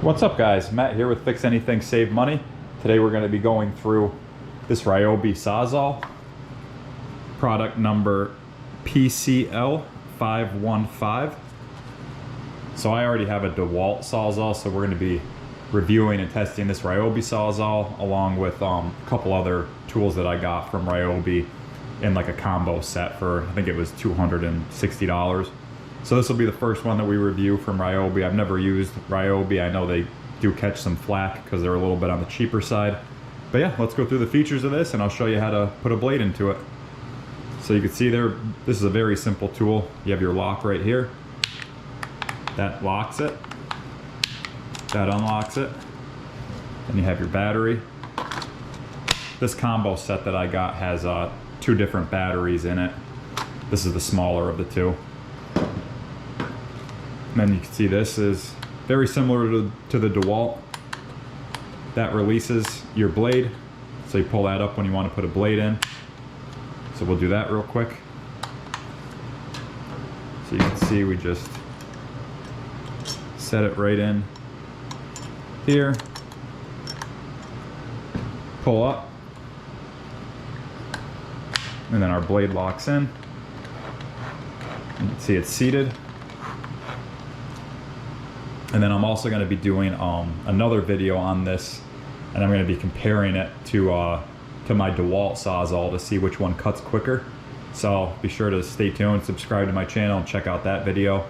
What's up guys, Matt here with Fix Anything Save Money. Today we're going to be going through this Ryobi Sawzall, product number PCL515. So I already have a DeWalt Sawzall, so we're going to be reviewing and testing this Ryobi Sawzall along with a couple other tools that I got from Ryobi in like a combo set for, I think it was $260. So this will be the first one that we review from Ryobi. I've never used Ryobi. I know they do catch some flack because they're a little bit on the cheaper side. But yeah, let's go through the features of this and I'll show you how to put a blade into it. So you can see there, this is a very simple tool. You have your lock right here. That locks it. That unlocks it. And you have your battery. This combo set that I got has two different batteries in it. This is the smaller of the two. And then you can see this is very similar to the DeWalt. That releases your blade. So you pull that up when you want to put a blade in. So we'll do that real quick. So you can see we just set it right in here. Pull up. And then our blade locks in. You can see it's seated. And then I'm also going to be doing another video on this, and I'm going to be comparing it to my DeWalt Sawzall to see which one cuts quicker. So be sure to stay tuned, subscribe to my channel, and check out that video.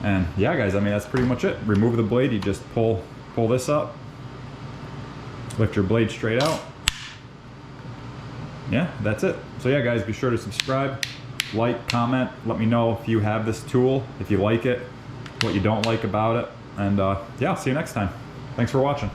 And yeah, guys, I mean that's pretty much it. Remove the blade. You just pull this up, lift your blade straight out. Yeah, that's it. So yeah, guys, be sure to subscribe, like, comment. Let me know if you have this tool, if you like it, what you don't like about it. And yeah, I'll see you next time. Thanks for watching.